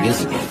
this again.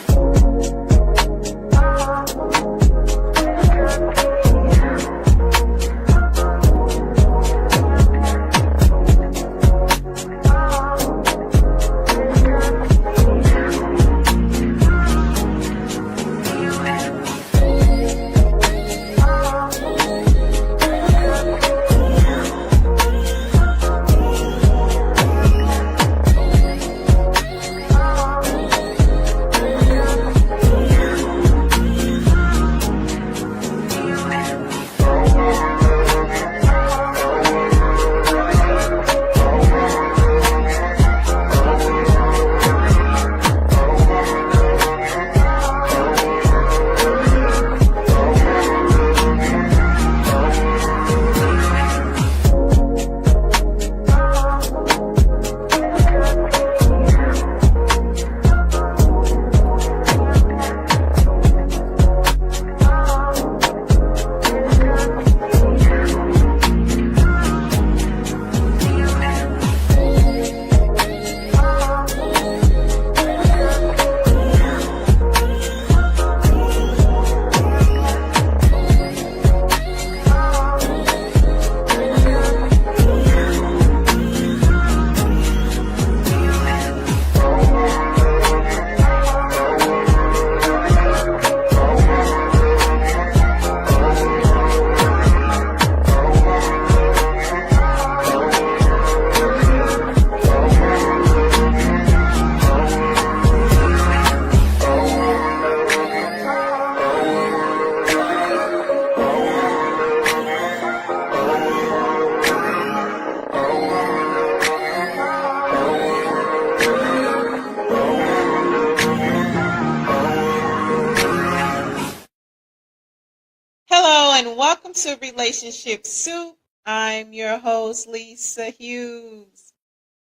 Hello and welcome to Relationship Soup. I'm your host, Lisa Hughes.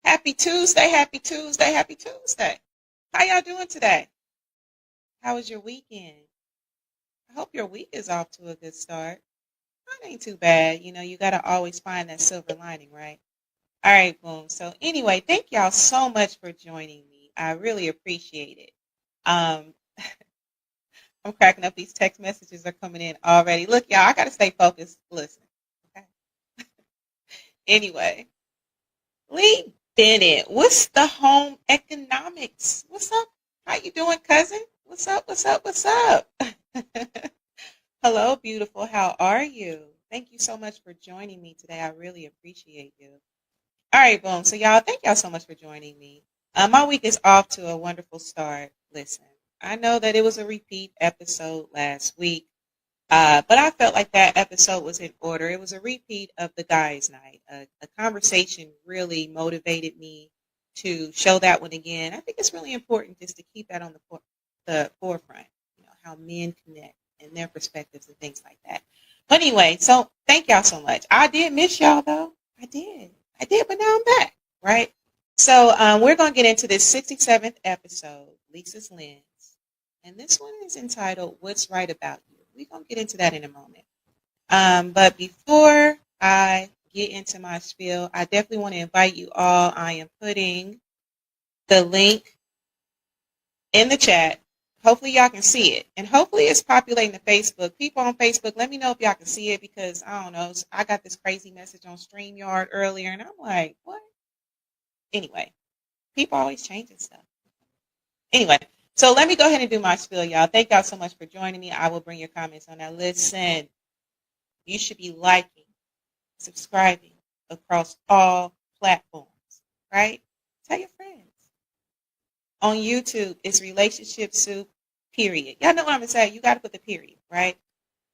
Happy Tuesday, happy Tuesday, happy Tuesday. How y'all doing today? How was your weekend? I hope your week is off to a good start. Mine ain't too bad. You know, you got to always find that silver lining, right? All right, boom. So anyway, thank y'all so much for joining me. I really appreciate it. Um, I'm cracking up. These text messages are coming in already. Look, y'all, I got to stay focused. Listen. Okay. Anyway, Lee Bennett, what's the home economics? What's up? How you doing, cousin? What's up? What's up? What's up? Hello, beautiful. How are you? Thank you so much for joining me today. I really appreciate you. All right, boom. So, y'all, thank y'all so much for joining me. My week is off to a wonderful start. Listen, I know that it was a repeat episode last week, but I felt like that episode was in order. It was a repeat of the guys' night. A conversation really motivated me to show that one again. I think it's really important just to keep that on the forefront, you know, how men connect and their perspectives and things like that. But anyway, so thank y'all so much. I did miss y'all, though. I did, but now I'm back, right? So we're going to get into this 67th episode, Lisa's Lens. And this one is entitled, What's Right About You? We're going to get into that in a moment. But before I get into my spiel, I definitely want to invite you all. I am putting the link in the chat. Hopefully y'all can see it. And hopefully it's populating the Facebook. People on Facebook, let me know if y'all can see it because, I don't know, I got this crazy message on StreamYard earlier, and I'm like, what? Anyway, people always changing stuff. Anyway, so let me go ahead and do my spiel, y'all. Thank y'all so much for joining me. I will bring your comments on that. Listen, you should be liking, subscribing across all platforms, right? Tell your friends. On YouTube, it's Relationship Soup, period. Y'all know what I'm going to say. You got to put the period, right?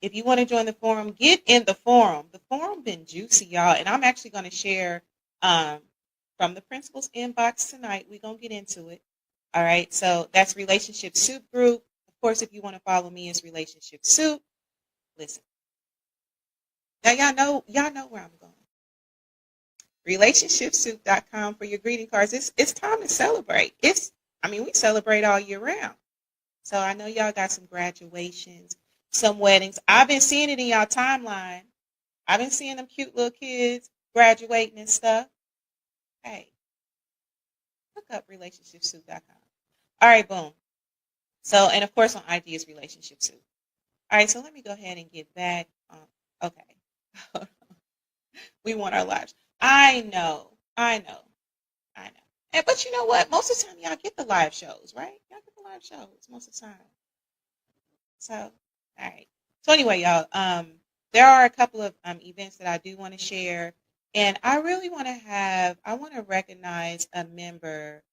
If you want to join the forum, get in the forum. The forum been juicy, y'all, and I'm actually going to share from the principal's inbox tonight. We're going to get into it. All right, so that's Relationship Soup Group. Of course, if you want to follow me, it's Relationship Soup. Listen. Now, y'all know where I'm going. Relationshipsoup.com for your greeting cards. It's time to celebrate. We celebrate all year round. So I know y'all got some graduations, some weddings. I've been seeing it in y'all timeline. I've been seeing them cute little kids graduating and stuff. Hey, look up relationshipsoup.com. All right, boom. So, and of course on IG is Relationship Soup. All right, so let me go ahead and get back on. Okay. We want our lives. I know. I know. I know. And but you know what? Most of the time y'all get the live shows, right? Y'all get the live shows most of the time. So, all right. So anyway, y'all, there are a couple of events that I do want to share, and I really want to I want to recognize a member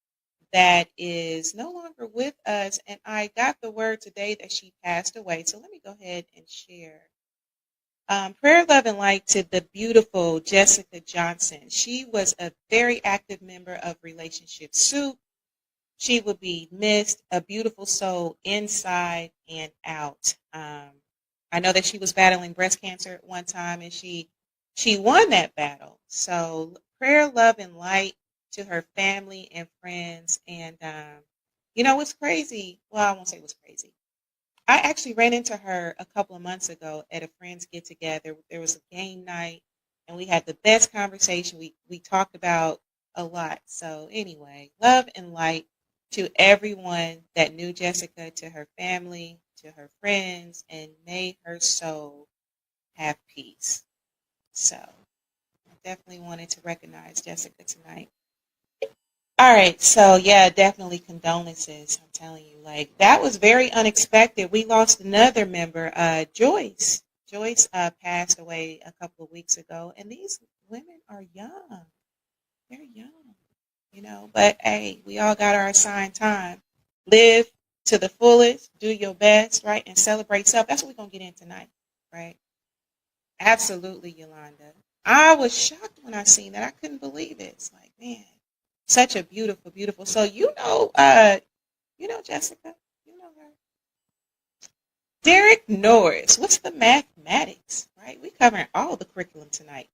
that is no longer with us, and I got the word today that she passed away. So let me go ahead and share. Prayer, love, and light to the beautiful Jessica Johnson. She was a very active member of Relationship Soup. She would be missed, a beautiful soul inside and out. I know that she was battling breast cancer at one time, and she won that battle. So prayer, love, and light to her family and friends. And you know what's crazy? Well, I won't say what's crazy. I actually ran into her a couple of months ago at a friend's get together. There was a game night, and we had the best conversation. We talked about a lot. So anyway, love and light to everyone that knew Jessica, to her family, to her friends, and may her soul have peace. So I definitely wanted to recognize Jessica tonight. All right, so yeah, definitely condolences. I'm telling you, like that was very unexpected. We lost another member, Joyce. Joyce passed away a couple of weeks ago, and these women are young. They're young, you know. But hey, we all got our assigned time. Live to the fullest, do your best, right, and celebrate self. That's what we're gonna get in tonight, right? Absolutely, Yolanda. I was shocked when I seen that. I couldn't believe it. It's like, man, such a beautiful, beautiful. So you know Jessica, you know her. Derek Norris. What's the mathematics? Right? We covering all the curriculum tonight.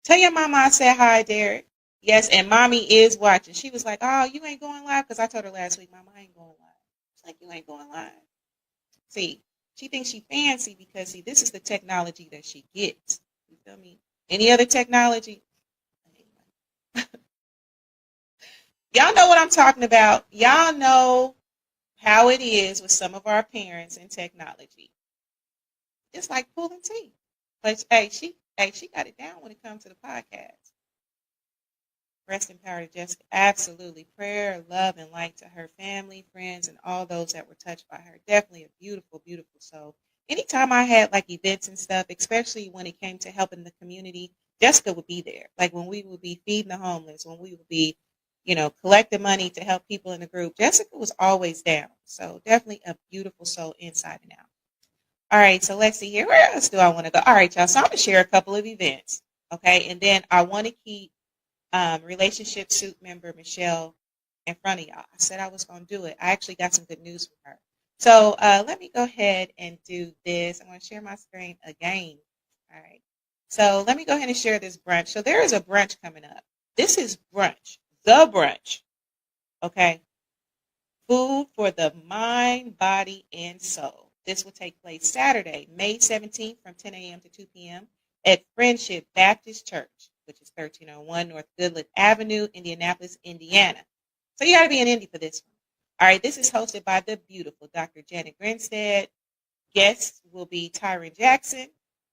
Tell your mama I said hi, Derek. Yes, and mommy is watching. She was like, "Oh, you ain't going live," because I told her last week, "Mama, I ain't going live." She's like, "You ain't going live." See, she thinks she fancy because see, this is the technology that she gets. You feel me? Any other technology? Y'all know what I'm talking about. Y'all know how it is with some of our parents and technology. It's like pulling teeth. But she got it down when it comes to the podcast. Rest in power to Jessica. Absolutely. Prayer, love, and light to her family, friends, and all those that were touched by her. Definitely a beautiful, beautiful soul. Anytime I had like events and stuff, especially when it came to helping the community, Jessica would be there. Like when we would be feeding the homeless, when we would be, you know, collecting money to help people in the group, Jessica was always down. So definitely a beautiful soul inside and out. All right, so let's see here. Where else do I want to go? All right, y'all. So I'm going to share a couple of events. Okay, and then I want to keep Relationship Soup member Michelle in front of y'all. I said I was going to do it. I actually got some good news from her. So let me go ahead and do this. I'm going to share my screen again. All right. So let me go ahead and share this brunch. So there is a brunch coming up. This is brunch, the brunch. Okay. Food for the mind, body, and soul. This will take place Saturday, May 17th from 10 a.m. to 2 p.m. at Friendship Baptist Church, which is 1301 North Goodland Avenue, Indianapolis, Indiana. So you got to be in Indy for this one. All right, this is hosted by the beautiful Dr. Janet Grinstead. Guests will be Tyron Jackson,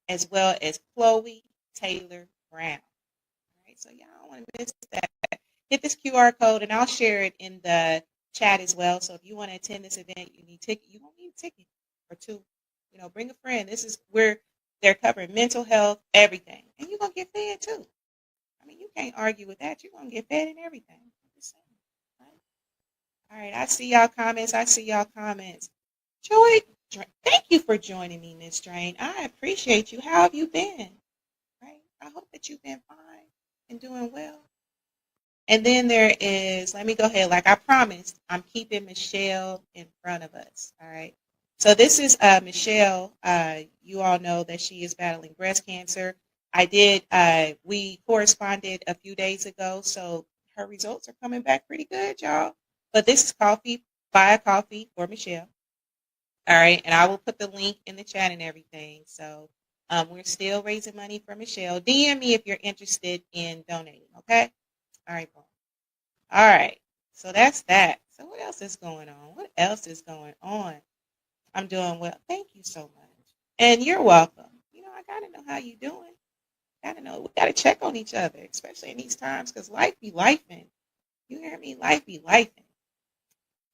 as well as Chloe Taylor Brown. All right, so y'all don't want to miss that. Hit this QR code, and I'll share it in the chat as well. So if you want to attend this event, you need ticket. You don't need a ticket or two. You know, bring a friend. This is where they're covering mental health, everything, and you're gonna get fed too. I mean, you can't argue with that. You're gonna get fed and everything. Right? All right, I see y'all comments. I see y'all comments. Joy, thank you for joining me, Miss Drain. I appreciate you. How have you been? Right? I hope that you've been fine and doing well. And then there is, let me go ahead, like I promised, I'm keeping Michelle in front of us. All right. So this is Michelle. You all know that she is battling breast cancer. We corresponded a few days ago, so her results are coming back pretty good, y'all. But this is coffee, buy a coffee for Michelle. All right. And I will put the link in the chat and everything. So we're still raising money for Michelle. DM me if you're interested in donating. Okay. All right, boom. All right. So that's that. So what else is going on? What else is going on? I'm doing well. Thank you so much. And you're welcome. I gotta know how you doing. Gotta know. We gotta check on each other, especially in these times, because life be lifing. You hear me? Life be lifing.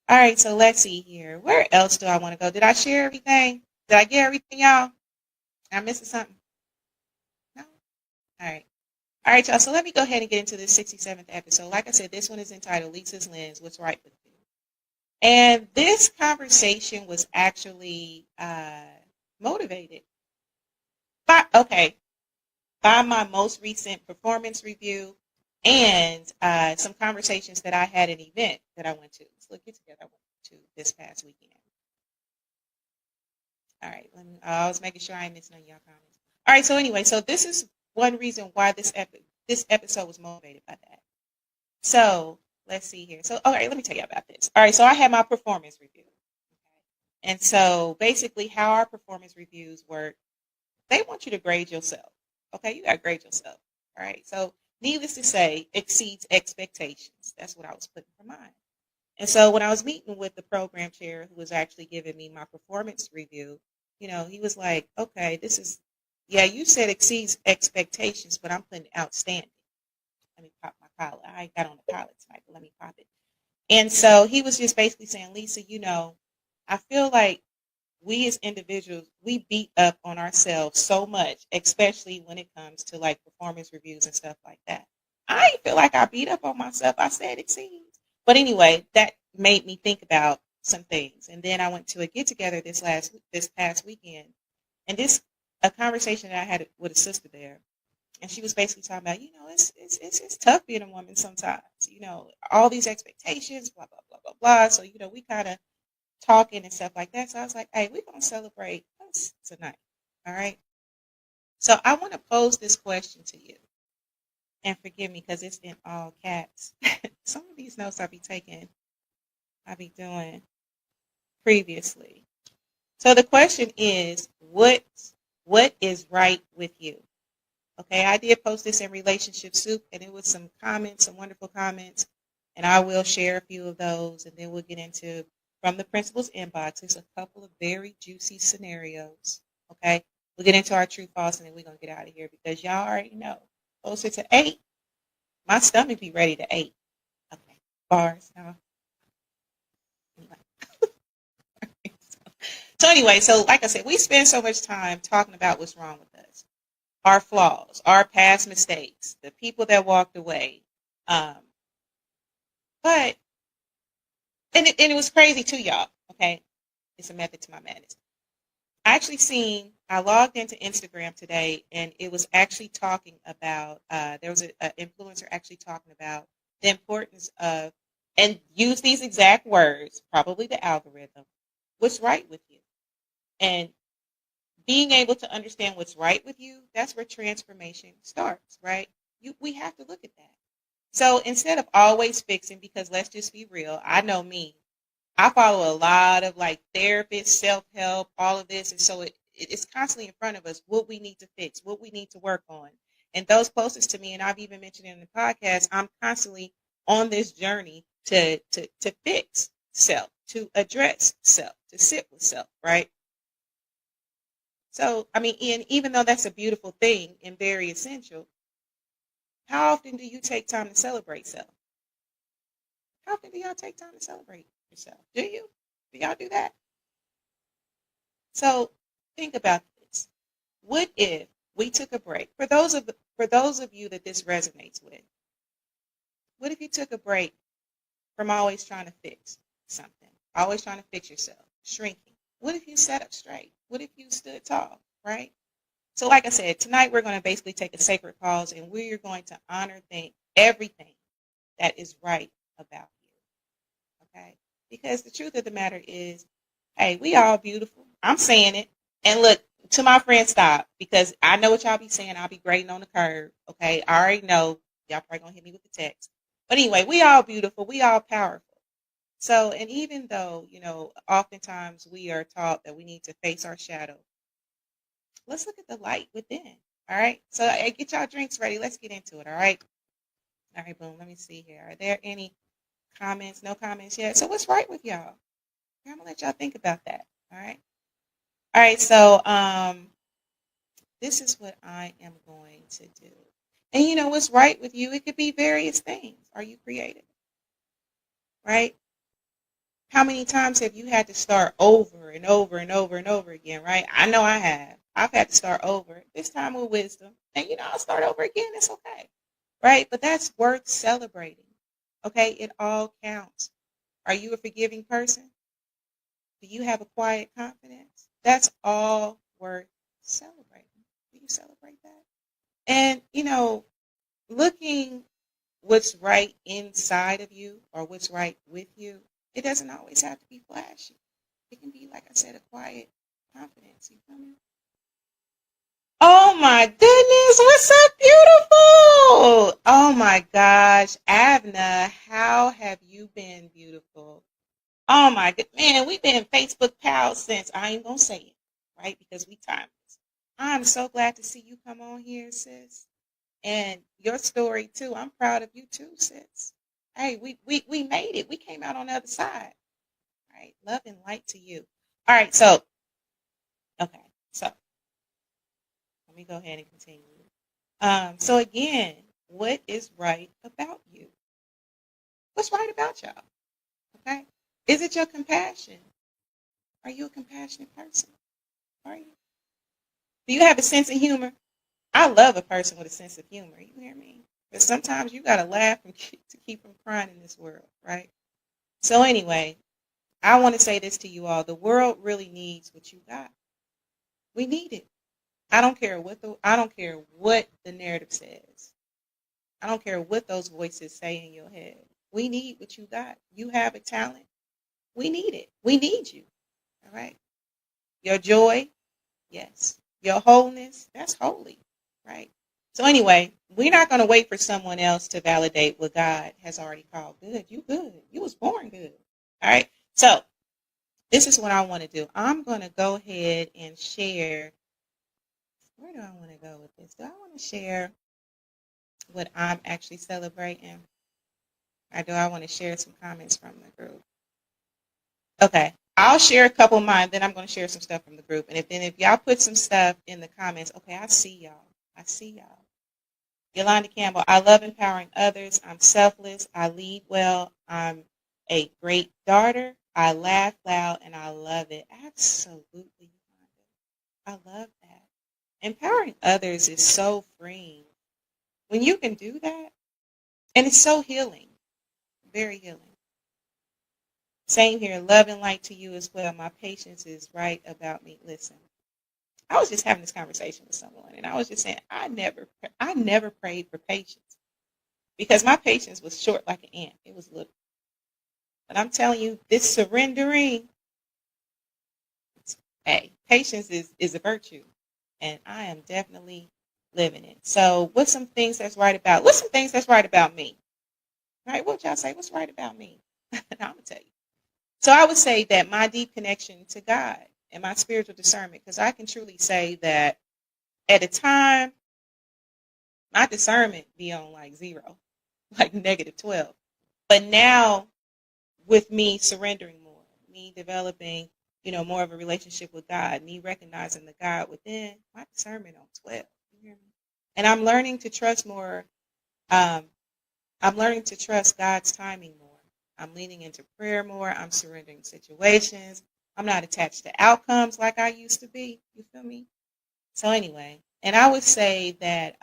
All right, so let's see here. Where else do I want to go? Did I share everything? Did I get everything, y'all? Am I missing something? No? All right. All right, y'all. So let me go ahead and get into this 67th episode. Like I said, this one is entitled Lisa's Lens, What's Right with You. And this conversation was actually motivated by my most recent performance review and some conversations that I had at an event that I went to. So let's get together. I went to this past weekend. All right, I was making sure I ain't missing on y'all comments. All right, so anyway, so this is one reason why this episode was motivated by that. So let's see here. So all right, let me tell you about this. All right, so I had my performance review. Okay? And so basically how our performance reviews work, they want you to grade yourself. Okay, you got to grade yourself. All right, so needless to say, exceeds expectations. That's what I was putting for mine. And so when I was meeting with the program chair who was actually giving me my performance review, he was like, okay, you said exceeds expectations, but I'm putting outstanding. Let me pop my collar. I ain't got on the collar tonight, but let me pop it. And so he was just basically saying, Lisa, I feel like we as individuals, we beat up on ourselves so much, especially when it comes to like performance reviews and stuff like that. I ain't feel like I beat up on myself. I said exceeds. But anyway, that made me think about some things. And then I went to a get together this past weekend, and a conversation that I had with a sister there, and she was basically talking about, it's tough being a woman sometimes. All these expectations, blah blah blah blah blah. So we kind of talking and stuff like that. So I was like, hey, we're gonna celebrate us tonight. All right. So I want to pose this question to you. And forgive me because it's in all caps. Some of these notes I be doing previously. So the question is, what is right with you? Okay, I did post this in Relationship Soup, and it was some wonderful comments, and I will share a few of those, and then we'll get into from the principal's inbox. There's a couple of very juicy scenarios. Okay, we'll get into our true false, and then we're gonna get out of here because y'all already know. Closer to 8, my stomach be ready to 8. Okay, bars. No. Anyway. So anyway, so like I said, we spend so much time talking about what's wrong with us, our flaws, our past mistakes, the people that walked away. But it was crazy too, y'all. Okay, it's a method to my madness. I logged into Instagram today, and it was actually talking about, there was an influencer actually talking about the importance of, and use these exact words, probably the algorithm, what's right with you. And being able to understand what's right with you, that's where transformation starts, right? We have to look at that. So instead of always fixing, because let's just be real, I know me, I follow a lot of like therapists, self-help, all of this. And so it's constantly in front of us what we need to fix, what we need to work on. And those closest to me, and I've even mentioned in the podcast, I'm constantly on this journey to fix self, to address self, to sit with self, right? So, I mean, even though that's a beautiful thing and very essential, how often do you take time to celebrate self? How often do y'all take time to celebrate yourself? Do you? Do y'all do that? So think about this. What if we took a break? For those of you that this resonates with, what if you took a break from always trying to fix something, always trying to fix yourself, shrinking? What if you sat up straight? What if you stood tall, right? So like I said, tonight we're going to basically take a sacred pause, and we're going to honor everything that is right about you, okay? Because the truth of the matter is, hey, we all beautiful. I'm saying it. And look, to my friend, stop, because I know what y'all be saying. I'll be grading on the curve, okay? I already know. Y'all probably going to hit me with the text. But anyway, we all beautiful. We all powerful. So, and even though, oftentimes we are taught that we need to face our shadow, let's look at the light within. All right. So get y'all drinks ready. Let's get into it. All right. All right, boom. Let me see here. Are there any Comments, no comments yet. So what's right with y'all? I'm gonna let y'all think about that. All right. All right. So this is what I am going to do. And you know what's right with you? It could be various things. Are you creative? Right? How many times have you had to start over and over and over and over again, right? I know I have. I've had to start over, this time with wisdom. And I'll start over again. It's okay. Right? But that's worth celebrating. Okay? It all counts. Are you a forgiving person? Do you have a quiet confidence? That's all worth celebrating. Do you celebrate that? And, looking what's right inside of you or what's right with you, it doesn't always have to be flashy. It can be, like I said, a quiet confidence. You feel me? Oh my goodness, what's up, beautiful? Oh my gosh, Avna, how have you been, beautiful? Oh my good man, we've been Facebook pals since I ain't gonna say it, right? Because we timeless. I'm so glad to see you come on here, sis. And your story too. I'm proud of you too, sis. Hey, we made it. We came out on the other side. All right. Love and light to you. All right, so okay, so let me go ahead and continue. So again, what is right about you? What's right about y'all? Okay. Is it your compassion? Are you a compassionate person? Are you? Do you have a sense of humor? I love a person with a sense of humor. You hear me? But sometimes you gotta laugh to keep from crying in this world, right? So anyway, I want to say this to you all: the world really needs what you got. We need it. I don't care what the narrative says. I don't care what those voices say in your head. We need what you got. You have a talent. We need it. We need you. All right. Your joy, yes. Your wholeness, that's holy, right? So anyway, we're not going to wait for someone else to validate what God has already called good. You good. You was born good. All right. So this is what I want to do. I'm going to go ahead and share. Where do I want to go with this? Do I want to share what I'm actually celebrating? Or do I want to share some comments from the group? Okay. I'll share a couple of mine, then I'm going to share some stuff from the group. And if y'all put some stuff in the comments, okay, I see y'all. I see y'all. Yolanda Campbell, I love empowering others. I'm selfless. I lead well. I'm a great daughter. I laugh loud and I love it. Absolutely, Yolanda. I love that. Empowering others is so freeing. When you can do that, and it's so healing, very healing. Same here, love and light to you as well. My patience is right about me. Listen, I was just having this conversation with someone, and I was just saying I never prayed for patience because my patience was short like an ant. It was little. But I'm telling you, this surrendering, hey, patience is a virtue, and I am definitely living it. So, what's some things that's right about? What's some things that's right about me? Right? What y'all say? What's right about me? I'm gonna tell you. So, I would say that my deep connection to God and my spiritual discernment, because I can truly say that at a time, my discernment be on like zero, like negative 12. But now, with me surrendering more, me developing, more of a relationship with God, me recognizing the God within, my discernment on 12. You hear me? And I'm learning to trust more. Um, I'm learning to trust God's timing more. I'm leaning into prayer more. I'm surrendering situations. I'm not attached to outcomes like I used to be. You feel me? So anyway, and I would say that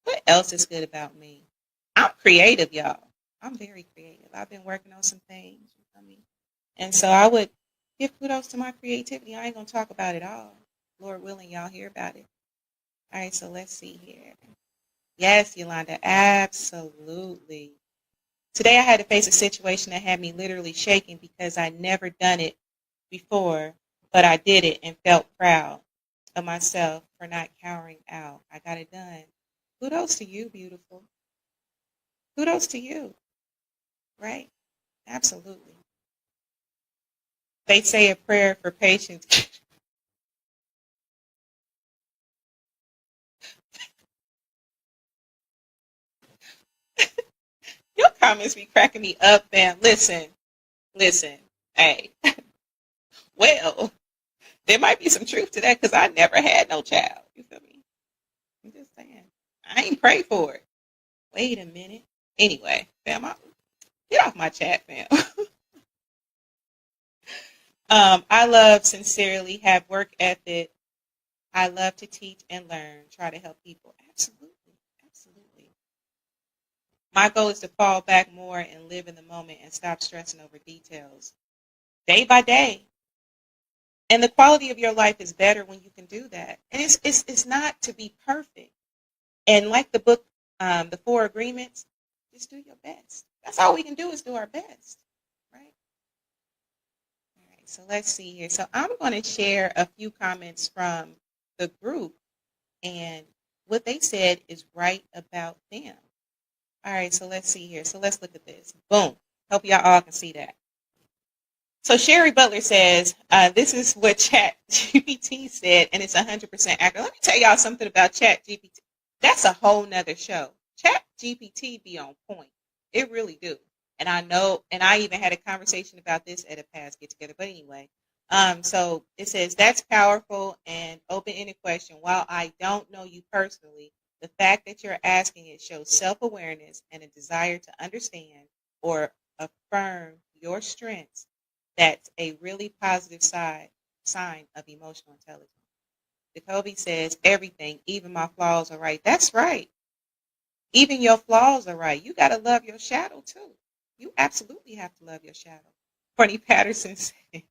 what else is good about me? I'm creative, y'all. I'm very creative. I've been working on some things. You feel me? And so I would give kudos to my creativity. I ain't going to talk about it all. Lord willing, y'all hear about it. All right, so let's see here. Yes, Yolanda, absolutely. Today I had to face a situation that had me literally shaking because I never done it before, but I did it and felt proud of myself for not cowering out. I got it done. Kudos to you, beautiful. Kudos to you, right? Absolutely. They say a prayer for patience. Your comments be cracking me up, fam. Listen. Hey, well, there might be some truth to that because I never had no child. You feel me? I'm just saying. I ain't prayed for it. Wait a minute. Anyway, fam, get off my chat, fam. I love sincerely, have work ethic. I love to teach and learn, try to help people. Absolutely. Absolutely. My goal is to fall back more and live in the moment and stop stressing over details day by day. And the quality of your life is better when you can do that. And it's not to be perfect. And like the book, The Four Agreements, just do your best. That's all we can do is do our best, right? All right, so let's see here. So I'm going to share a few comments from the group, and what they said is right about them. All right, so let's see here. So let's look at this. Boom. Hope y'all all can see that. So Sherry Butler says, this is what Chat GPT said, and it's 100% accurate. Let me tell y'all something about Chat GPT. That's a whole nother show. Chat GPT be on point. It really do. And I know, and I even had a conversation about this at a past get together. But anyway, so it says, that's powerful and open-ended question. While I don't know you personally, the fact that you're asking it shows self-awareness and a desire to understand or affirm your strengths. That's a really positive sign of emotional intelligence. Jacoby says, everything, even my flaws are right. That's right. Even your flaws are right. You got to love your shadow too. You absolutely have to love your shadow. Courtney Patterson said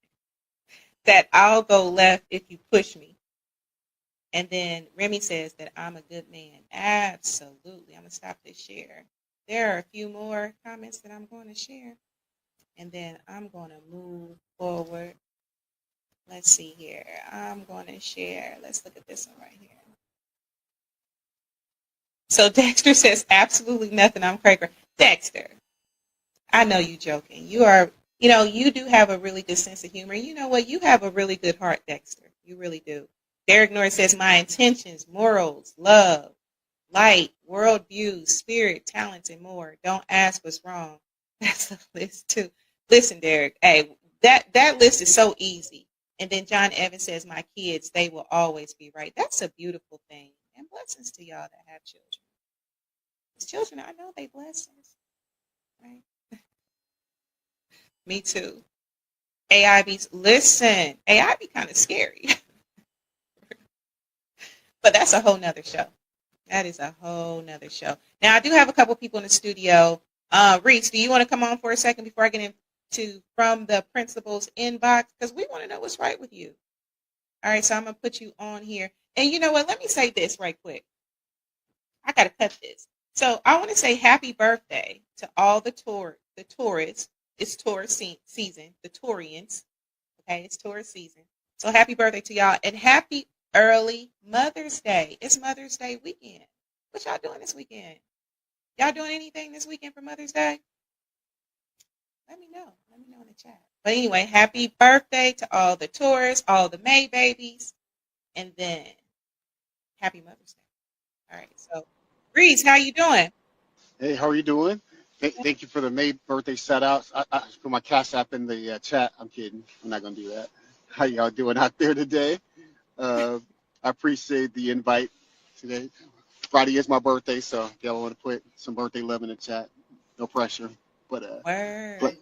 that I'll go left if you push me. And then Remy says that I'm a good man. Absolutely. I'm going to stop this share. There are a few more comments that I'm going to share. And then I'm going to move forward. Let's see here. I'm going to share. Let's look at this one right here. So Dexter says, absolutely nothing. I'm crazy. Dexter, I know you joking. You are, you do have a really good sense of humor. You know what? You have a really good heart, Dexter. You really do. Derek Norris says, my intentions, morals, love, light, worldview, spirit, talents, and more. Don't ask what's wrong. That's a list too. Listen, Derek, hey, that list is so easy. And then John Evans says, my kids, they will always be right. That's a beautiful thing. And blessings to y'all that have children. As children, I know they bless us, right? Me too. Listen, AI be kind of scary. But that's a whole nother show. That is a whole nother show. Now, I do have a couple people in the studio. Reese, do you want to come on for a second before I get into from the principal's inbox? Because we want to know what's right with you. All right, so I'm going to put you on here. And you know what? Let me say this right quick. I got to cut this. So I want to say happy birthday to all the tourists. It's tourist season, the Taurians. Okay, it's tourist season. So happy birthday to y'all. And happy early Mother's Day. It's Mother's Day weekend. What y'all doing this weekend? Y'all doing anything this weekend for Mother's Day? Let me know. Let me know in the chat. But anyway, happy birthday to all the tourists, all the May babies, and then happy Mother's Day. All right. So, Reese, how you doing? Hey, how are you doing? Thank you for the May birthday shout outs. I put my cash app in the chat. I'm kidding. I'm not going to do that. How y'all doing out there today? I appreciate the invite today. Friday is my birthday, so if y'all want to put some birthday love in the chat, no pressure. But Word.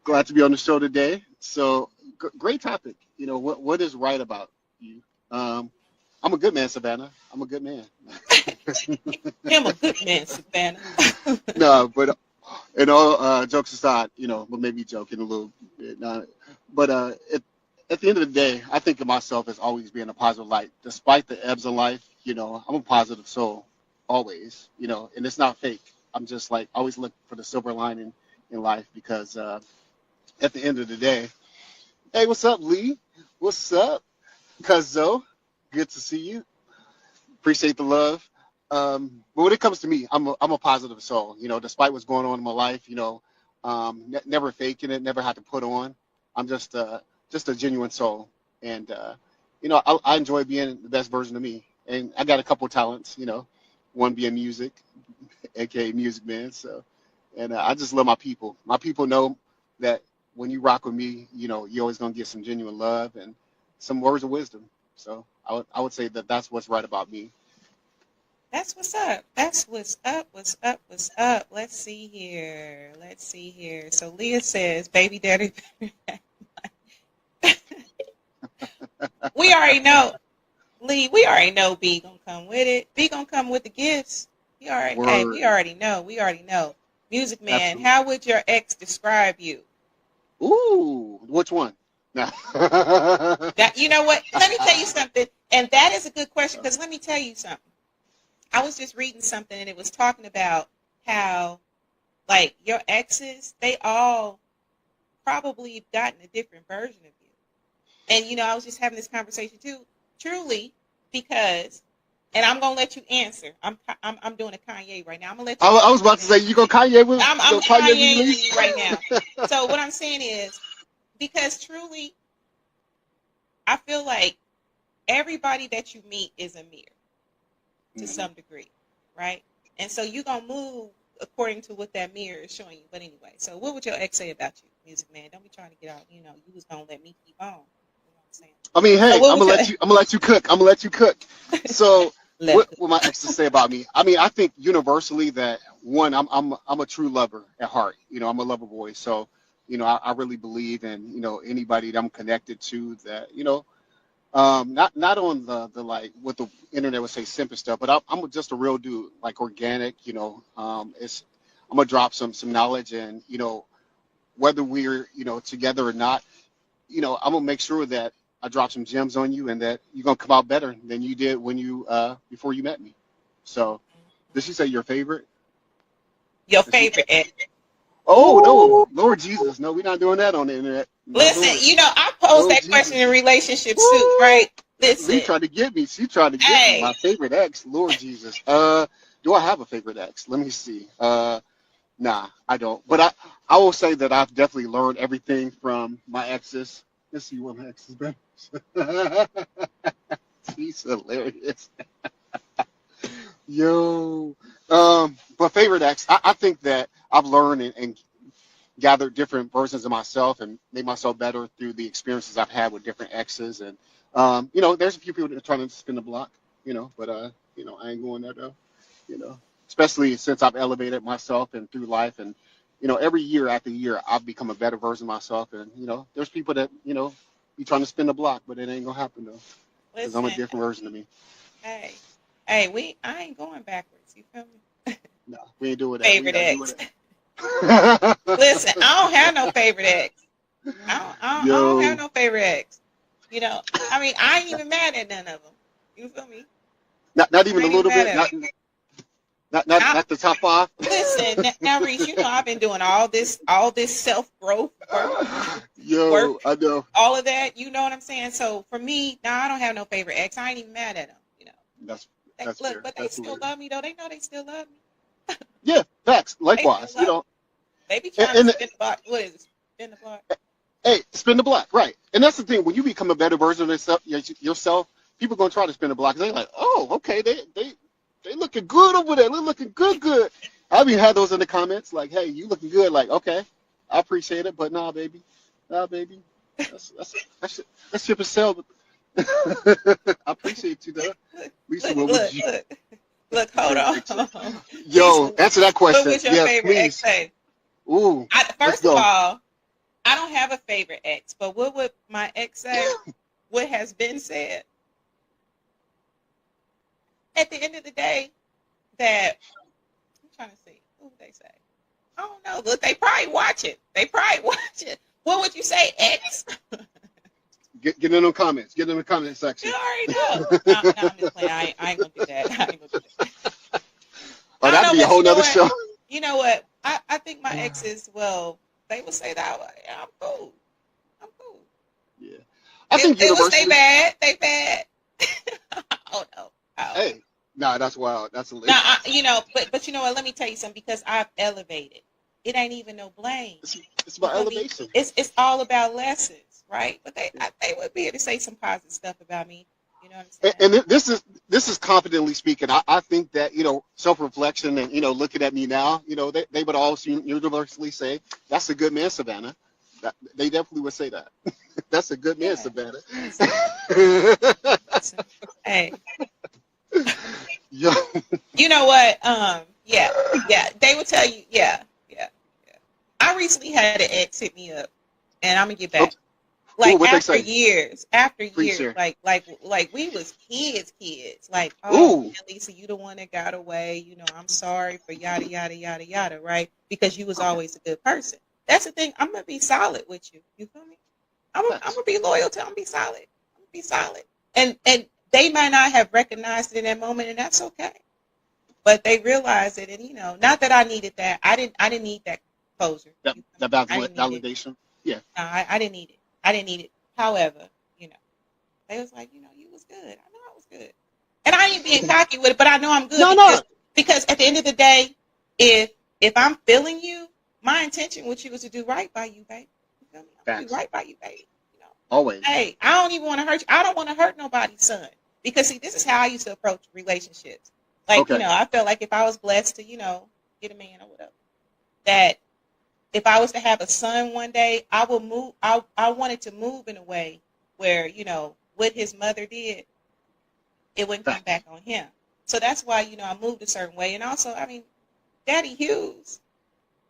glad to be on the show today. So great topic. What is right about you? I'm a good man, Savannah. I'm a good man. I'm a good man, Savannah. No, but jokes aside, but maybe joking a little bit. But at the end of the day, I think of myself as always being a positive light, despite the ebbs of life. I'm a positive soul, always. And it's not fake. I'm just like always look for the silver lining in life because at the end of the day, hey, what's up, Lee? What's up, Cuzzo? Good to see you. Appreciate the love. But when it comes to me, I'm a positive soul. Despite what's going on in my life, never faking it, never had to put on. I'm just a genuine soul, and I enjoy being the best version of me. And I got a couple talents. One being music, aka Music Man. So And I just love my people. My people know that when you rock with me, you're always gonna get some genuine love and some words of wisdom. So I would say that that's what's right about me. That's what's up. That's what's up. What's up? What's up? Let's see here. Let's see here. So Leah says, "Baby daddy." We already know, Lee. We already know B gonna come with it. B gonna come with the gifts. Hey, we Word. already know. We already know. Music man, Absolutely. how would your ex describe you? Ooh, which one? No. That you know what? Let me tell you something. And that is a good question because let me tell you something. I was just reading something and it was talking about how like your exes, they all probably have gotten a different version of you. And I was just having this conversation too, truly, because, and I'm gonna let you answer. I'm doing a Kanye right now. I'm gonna let you I was answer about to say this. you go Kanye with I'm you I'm go Kanye Kanyeing release. you right now. So what I'm saying is, because truly, I feel like everybody that you meet is a mirror to Mhm. some degree, right? And so you're gonna move according to what that mirror is showing you. But anyway, so what would your ex say about you, music man? Don't be trying to get out. You was gonna let me keep on. You know what I'm saying? I mean, So hey, what would your I'm gonna let you cook. I'm gonna let you cook. So, let what my exes say about me? I mean, I think universally that one, I'm a true lover at heart. I'm a lover boy. So, I really believe in anybody that I'm connected to that not on the like what the internet would say simple stuff, but I'm just a real dude, like organic. It's I'm gonna drop some knowledge and whether we're together or not I'm gonna make sure that I drop some gems on you and that you're gonna come out better than you did when you before you met me. So, did she say your favorite? your Did she? favorite ex? Oh no, Ooh, Lord Jesus, no, we're not doing that on the internet. No, listen, Lord, I posed Lord that question Jesus. in relationships too, Woo! right? Lee Listen, tried to get me. She tried to get me. My hey, favorite ex, Lord Jesus. Do I have a favorite ex? Let me see. Nah, I don't. But I will say that I've definitely learned everything from my exes. Let's see what my ex has been. He's hilarious. Yo. But favorite ex, I think that I've learned and gathered different versions of myself and made myself better through the experiences I've had with different exes. And there's a few people that are trying to spin the block, but I ain't going there though, you know, especially since I've elevated myself and through life and every year after year I've become a better version of myself. And there's people that be trying to spin the block, but it ain't gonna happen though, because I'm a listen, different version of me. hey, hey, I ain't going backwards. You feel me? No, we ain't doing that. We ain't Favorite gotta do ex. it. Listen, I don't have no favorite ex. I don't have Yo, no favorite ex. I mean, I ain't even mad at none of them. You feel me? not even I a ain't even little mad bit. at them. Now, Not the top five. listen, now, Reese, I've been doing all this self growth work, Yo, I know. all of that. You know what I'm saying? So for me, now I don't have no favorite ex. I ain't even mad at them. That's They, that's look, fair. but they That's still hilarious. love me though. They know they still love me. Yeah, facts. They still Likewise, love me. They be and, trying to and spin the block. What is it? Spin the block. hey, spin the block, right? And that's the thing. When you become a better version of yourself, people gonna try to spin the block. They're like, oh, okay, they looking good over there. They're looking good, good. I've even had those in the comments, like, hey, you looking good. Like, okay, I appreciate it, but nah, baby, that ship is sailed. I appreciate you, though. Look, Lisa, look, what would look, you look, look. Hold favorite ex? on, Lisa. Yo, answer that What question. was your Yes, favorite ex please. say? Ooh, let's First of go. all, I don't have a favorite ex, but what would my ex say? What has been said at the end of the day? That I'm trying to see. What would they say? I don't know. Look, they probably watch it. They probably watch it. What would you say, ex? Get in the comments. Get in the comment You section. already know. No, no, I'm just playing. I ain't gonna do that. I ain't gonna do that. Oh, I don't that'd know, be a but whole you know nother what? show. You know what? I think my exes, well, they would say that yeah, I'm cool. I'm cool. Yeah. I think It was they universally, bad. They bad. Oh no. I don't know. hey, nah, that's wild. That's Now, hilarious. but you know what? Let me tell you something because I've elevated. It ain't even no blame. It's You about feel me? elevation. It's all about lessons, right? But Yeah. they would be able to say some positive stuff about me. You know what I'm And, saying? and this is confidently speaking. I think that self reflection and looking at me now, they would all universally say that's a good man, Savannah. They definitely would say that. That's a good man, Yeah. Savannah. Listen, listen. Hey, Yo, you know what? Yeah, yeah. They would tell you, yeah, yeah, yeah. I recently had an ex hit me up, and I'm gonna get oh, back. Like what they after say? years, Please share. like we was kids. Like, oh Ooh, man, Lisa, you the one that got away. I'm sorry for yada yada yada yada, right? Because you was okay, always a good person. That's the thing. I'm gonna be solid with you. You feel me? I'm facts. gonna be loyal to. I'm gonna be solid. I'm gonna be solid. And they might not have recognized it in that moment, and that's okay. But they realized it, and not that I needed that. I didn't need that closure. That You feel that me? I didn't need it. validation. Yeah. No, I didn't need it. I didn't need it. However, you know, they was like, you was good. I know I was good, and I ain't being cocky with it, but I know I'm good No, no. because at the end of the day, if I'm feeling you, my intention with you is to do right by you, baby. You feel me? I'm gonna do Facts. right by you, baby. Always. Hey, I don't even want to hurt you. I don't want to hurt nobody's son because see, this is how I used to approach relationships. Like, Okay. I felt like if I was blessed to, get a man or whatever, that if I was to have a son one day, I will move. I wanted to move in a way where, what his mother did, it wouldn't come Facts. back on him. So that's why, I moved a certain way. And also, I mean, Daddy Hughes,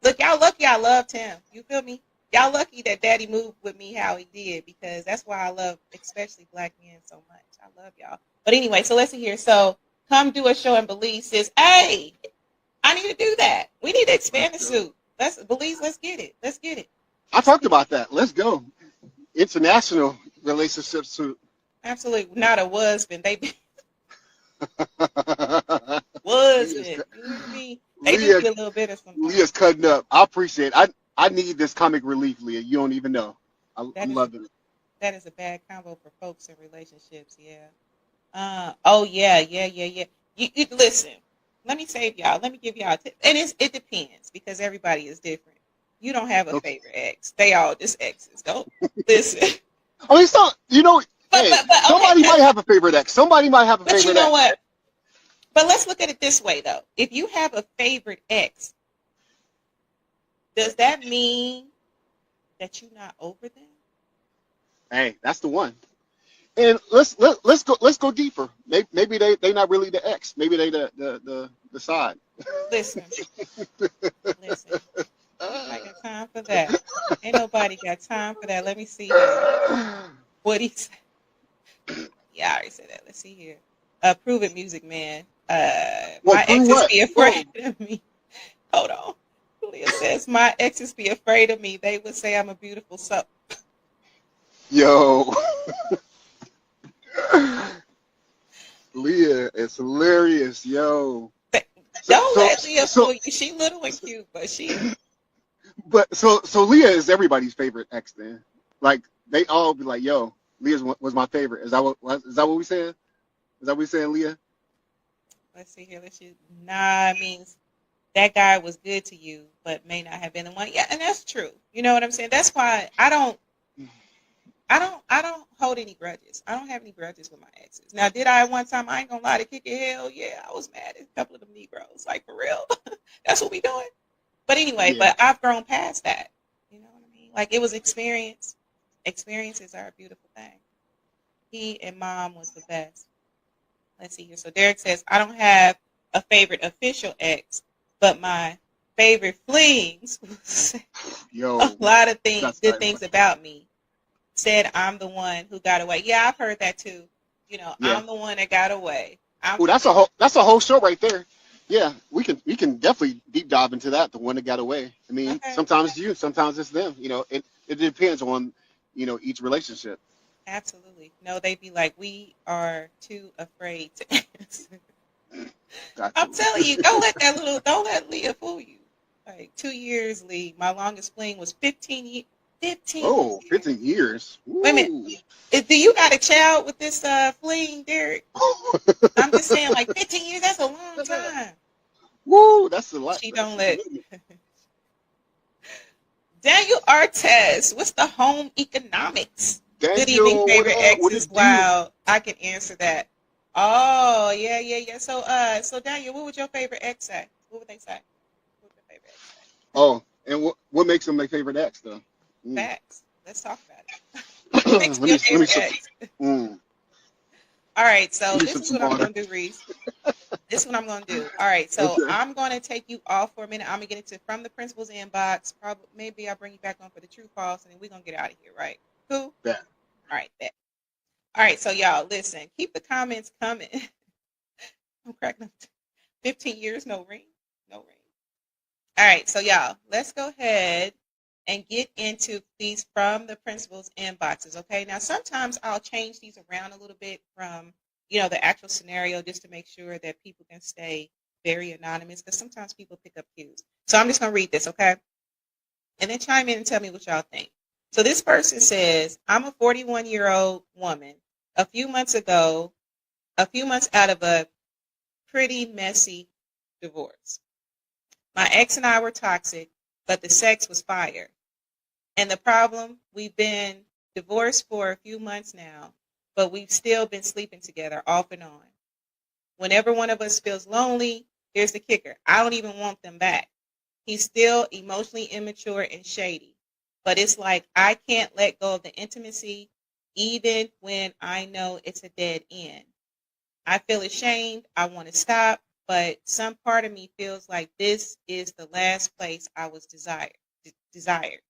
look, y'all lucky I loved him. You feel me? Y'all lucky that Daddy moved with me how he did because that's why I love, especially black men so much. I love y'all. But anyway, so let's see here. So come do a show in Belize says, hey, I need to do that. We need to Let's expand the go. suit. Belize, let's get it. Let's get it. I Let's talked get it. about that. Let's go. International relationships to Absolutely. Not a husband. They be Leah's, husband. You know what I mean? They do Leah, be a little bitter sometimes. Leah's cutting up. I appreciate it. I need this comic relief, Leah. You don't even know. That I'm is a loving it. that is a bad combo for folks in relationships. Yeah. Oh yeah, yeah, yeah, yeah. You listen. Let me save y'all. Let me give y'all a tip. And it depends because everybody is different. You don't have a Okay. favorite ex. They all just exes. Don't listen. I mean, so But hey, but okay. somebody might have a favorite ex. Somebody might have a But you favorite know ex. what? But let's look at it this way though. If you have a favorite ex, does that mean that you're not over them? Hey, that's the one. And let's go deeper. Maybe they not really the ex. Maybe they the side. Listen, listen. Ain't nobody got time for that. Ain't nobody got time for that. Let me see here. What he said. Yeah, I already said that. Let's see here. Prove it, Music Man. Well, My prove exes what? be Whoa, afraid of me. Hold on. Julia says, my exes be afraid of me. They would say I'm a beautiful soul. yo, Leah, it's hilarious, yo. So Don't so let Leah so fool you. She little and cute, but she so Leah is everybody's favorite ex then. Like they all be like, yo, Leah was my favorite. Is that what we saying? Is that what we saying, Leah? let's see here. Let's see. Nah, it means that guy was good to you, but may not have been the one. Yeah, and that's true. You know what I'm saying? That's why I don't hold any grudges. I don't have any grudges with my exes. Now, did I at one time? I ain't gonna lie to kick it. Hell yeah, I was mad at a couple of them Negroes. Like for real. That's what we doing. But anyway, Yeah. but I've grown past that. You know what I mean? Like it was experience. Experiences are a beautiful thing. He and mom was the best. Let's see here. So Derek says, I don't have a favorite official ex, but my favorite flings say a Yo, lot of things, that's good tight. things about me. Said I'm the one who got away. Yeah, I've heard that too. Yeah. I'm the one that got away. I'm Oh, the one. that's a whole show right there. Yeah, we can definitely deep dive into that. The one that got away. I mean, Okay, sometimes you, sometimes it's them. It depends on each relationship. absolutely. No, they'd be like, we are too afraid to answer. Got I'm to. telling you, don't let Leah fool you. Like 2 years, Lee. My longest fling was 15 15 Oh, years. 15 years. Wait a minute. Ooh. Do you got a child with this fling, Derek? I'm just saying, like 15 years, that's a long time. Woo, that's a lot. She That's don't a let minute. Daniel Artez. What's the home economics? Good evening, Daniel, what favorite up? What exes. it do? Wow, I can answer that. Oh, yeah, yeah, yeah. So Daniel, what would your favorite ex say? What would they say? What would your favorite ex say? Oh, and what makes him my favorite ex though? Mm. Facts. Let's talk about it. What makes let me me your let me favorite sip. ex? Mm, All right, so let me this sip is some what I'm water. gonna do, Reese. This is what I'm gonna do. All right, so Okay. I'm gonna take you off for a minute. I'm gonna get into from the principal's inbox. Probably maybe I'll bring you back on for the true false, and then we're gonna get out of here, right? Cool. That. All right, bet. All right, so y'all listen. Keep the comments coming. I'm cracking up. 15 years, no ring, no ring. All right, so y'all, let's go ahead and get into these from the principal's inboxes. Okay, now sometimes I'll change these around a little bit from the actual scenario just to make sure that people can stay very anonymous because sometimes people pick up cues. So I'm just gonna read this, okay, and then chime in and tell me what y'all think. So this person says, "I'm a 41-year-old woman. A few months ago, a few months out of a pretty messy divorce. My ex and I were toxic, but the sex was fire. And the problem, we've been divorced for a few months now, but we've still been sleeping together off and on. Whenever one of us feels lonely, here's the kicker. I don't even want them back. He's still emotionally immature and shady. But it's like I can't let go of the intimacy even when I know it's a dead end. I feel ashamed. I want to stop, but some part of me feels like this is the last place I was desired, desired.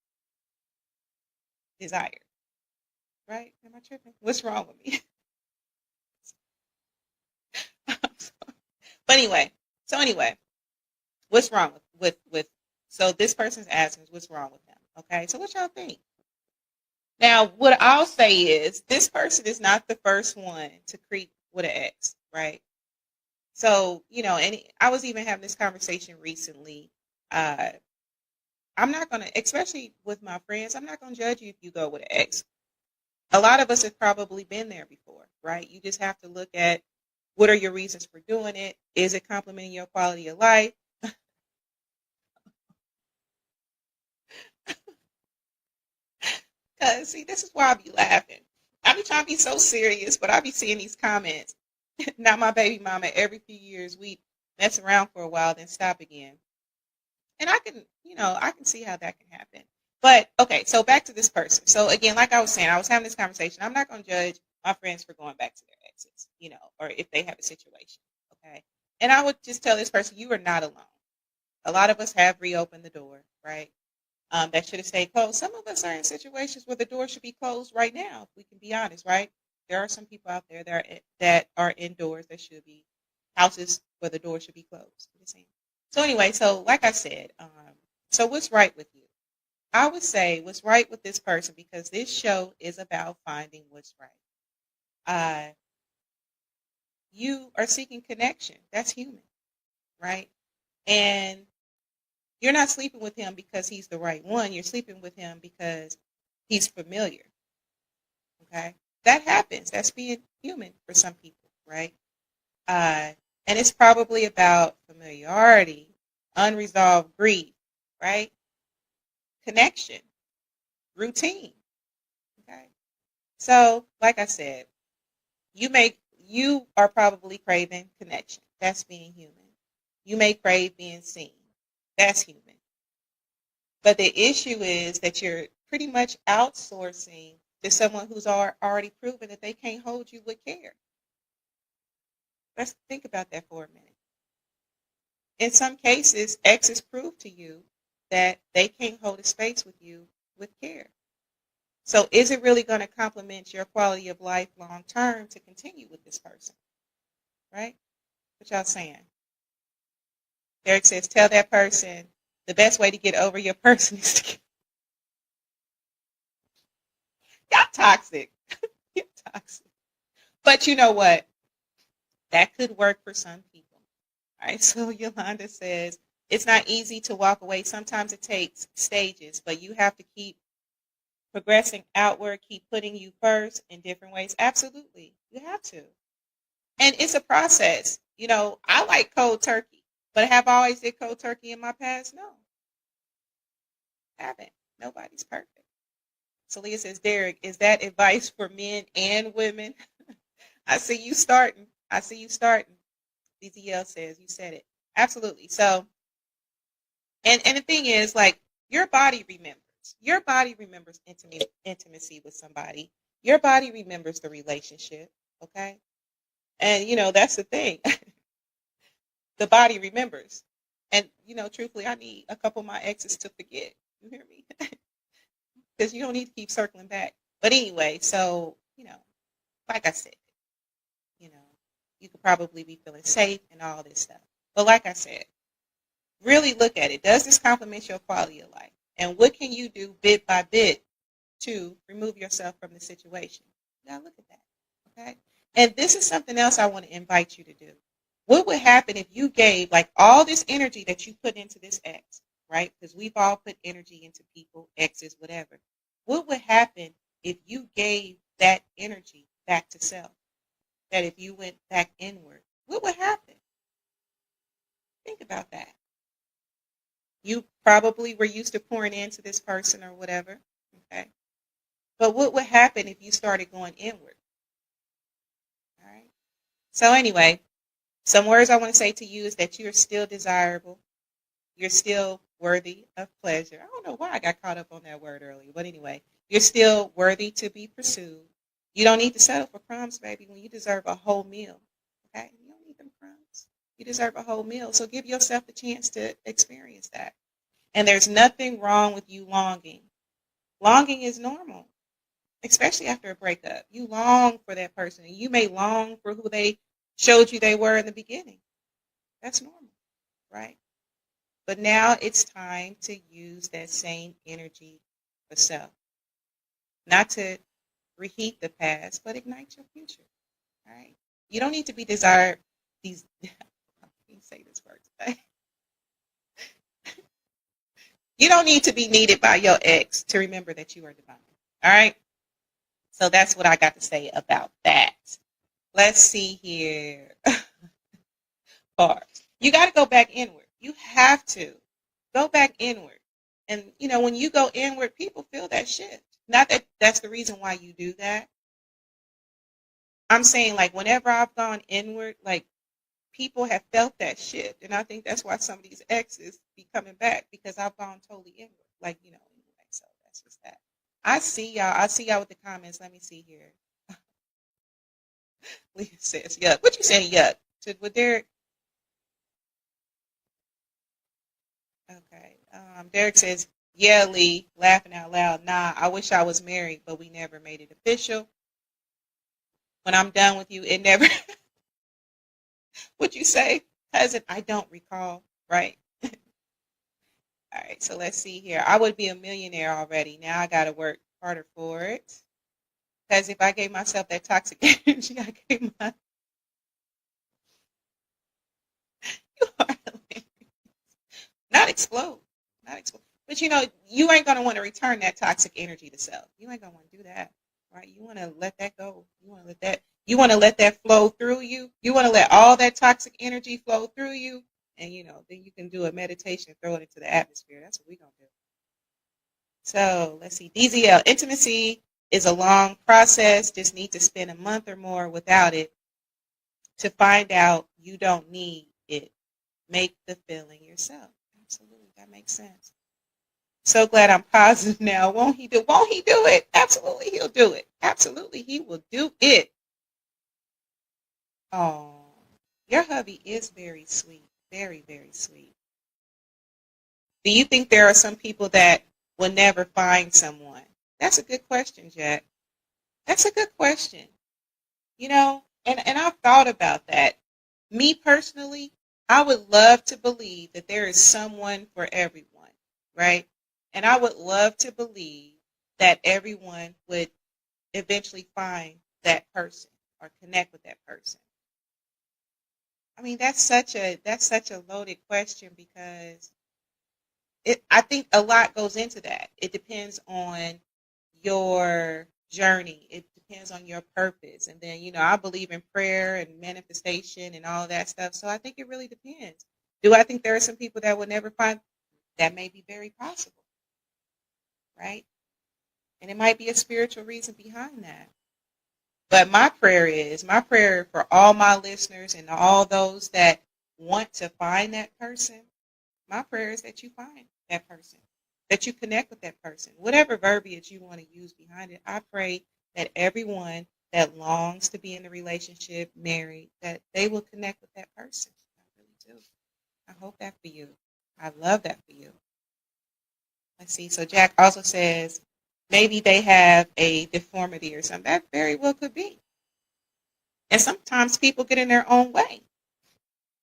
Right? Am I tripping? What's wrong with me? But anyway, so what's wrong with so this person's asking us what's wrong with them. Okay, so what y'all think? Now, what I'll say is this person is not the first one to creep with an ex, right? So, and I was even having this conversation recently. Uh, I'm not going to, especially with my friends, I'm not going to judge you if you go with an ex. A lot of us have probably been there before, right? You just have to look at what are your reasons for doing it? Is it complementing your quality of life? Because, see, this is why I be laughing. I be trying to be so serious, but I be seeing these comments. Not my baby mama. Every few years, we mess around for a while, then stop again. And I can see how that can happen. But okay, so back to this person. So again, like I was saying, I was having this conversation. I'm not going to judge my friends for going back to their exes, or if they have a situation. Okay. And I would just tell this person, you are not alone. A lot of us have reopened the door, right? That should have stayed closed. Some of us are in situations where the door should be closed right now, if we can be honest, right? There are some people out there that are indoors that should be houses where the door should be closed. So anyway, so like I said, so what's right with you? I would say what's right with this person because this show is about finding what's right. Uh, you are seeking connection. That's human, right? And you're not sleeping with him because he's the right one. You're sleeping with him because he's familiar. Okay, that happens. That's being human for some people, right? Uh, and it's probably about familiarity, unresolved grief, right? Connection, routine. Okay. So, like I said, you are probably craving connection. That's being human. You may crave being seen. That's human. But the issue is that you're pretty much outsourcing to someone who's already proven that they can't hold you with care. Let's think about that for a minute. In some cases, exes prove to you that they can't hold a space with you with care. So is it really going to complement your quality of life long term to continue with this person? Right? What y'all saying? Derek says, tell that person the best way to get over your person is to get... Y'all toxic. You're toxic. But you know what? That could work for some people. All right. So Yolanda says, it's not easy to walk away. Sometimes it takes stages, but you have to keep progressing outward, keep putting you first in different ways. Absolutely. You have to. And it's a process. I like cold turkey, but have I always did cold turkey in my past? No, I haven't. Nobody's perfect. Celia says, Derek, is that advice for men and women? I see you starting. I see you starting. DZL says, you said it. Absolutely. So, and the thing is, like, your body remembers. Your body remembers intimacy with somebody. Your body remembers the relationship. Okay. And, that's the thing. The body remembers. And, truthfully, I need a couple of my exes to forget. You hear me? Because you don't need to keep circling back. But anyway, so, like I said, you know, you could probably be feeling safe and all this stuff. But like I said, really look at it. Does this complement your quality of life? And what can you do bit by bit to remove yourself from the situation? You gotta look at that. Okay? And this is something else I want to invite you to do. What would happen if you gave like all this energy that you put into this ex, right? Because we've all put energy into people, exes, whatever. What would happen if you gave that energy back to self? That if you went back inward, what would happen? Think about that. You probably were used to pouring into this person or whatever, okay? But what would happen if you started going inward? All right. So anyway, some words I want to say to you is that you're still desirable. You're still worthy of pleasure. I don't know why I got caught up on that word earlier, but anyway, you're still worthy to be pursued. You don't need to settle for crumbs, baby, when you deserve a whole meal. Okay? You don't need them crumbs. You deserve a whole meal. So give yourself the chance to experience that. And there's nothing wrong with you longing. Longing is normal, especially after a breakup. You long for that person. And you may long for who they showed you they were in the beginning. That's normal, right? But now it's time to use that same energy for self. Not to reheat the past, but ignite your future. All right? You don't need to be desired. These, I can't say this word today. You don't need to be needed by your ex to remember that you are divine. All right? So that's what I got to say about that. Let's see here. Bars. You got to go back inward. You have to go back inward. And, when you go inward, people feel that shift. Not that that's the reason why you do that. I'm saying, like, whenever I've gone inward, like, people have felt that shift. And I think that's why some of these exes be coming back, because I've gone totally inward. Like, anyway, so that's just that. I see y'all. I see y'all with the comments. Let me see here. Leah says, yuck. What you saying, yuck? With Derek? Okay. Derek says, yeah, Lee, laughing out loud. Nah, I wish I was married, but we never made it official. When I'm done with you, it never. What'd you say, cousin? I don't recall. Right. All right. So let's see here. I would be a millionaire already. Now I got to work harder for it. Because if I gave myself that toxic energy, I gave my. You are hilarious. Not explode. Not explode. But you ain't going to want to return that toxic energy to self. You ain't going to want to do that. Right? You want to let that go. You want to let that flow through you. You want to let all that toxic energy flow through you. And, then you can do a meditation and throw it into the atmosphere. That's what we're going to do. So let's see. DZL, intimacy is a long process. Just need to spend a month or more without it to find out you don't need it. Make the feeling yourself. Absolutely. That makes sense. So glad I'm positive now. Won't he do it? Absolutely, he'll do it. Absolutely, he will do it. Oh, your hubby is very sweet. Very, very sweet. Do you think there are some people that will never find someone? That's a good question, Jack. That's a good question. And I've thought about that. Me personally, I would love to believe that there is someone for everyone, right? And I would love to believe that everyone would eventually find that person or connect with that person. I mean, that's such a loaded question, because I think a lot goes into that. It depends on your journey. It depends on your purpose. And then, I believe in prayer and manifestation and all that stuff. So I think it really depends. Do I think there are some people that will never find? That may be very possible. Right? And it might be a spiritual reason behind that. But my prayer for all my listeners and all those that want to find that person, my prayer is that you find that person, that you connect with that person. Whatever verbiage you want to use behind it, I pray that everyone that longs to be in a relationship, married, that they will connect with that person. I really do. I hope that for you. I love that for you. Let's see. So Jack also says maybe they have a deformity or something. That very well could be. And sometimes people get in their own way.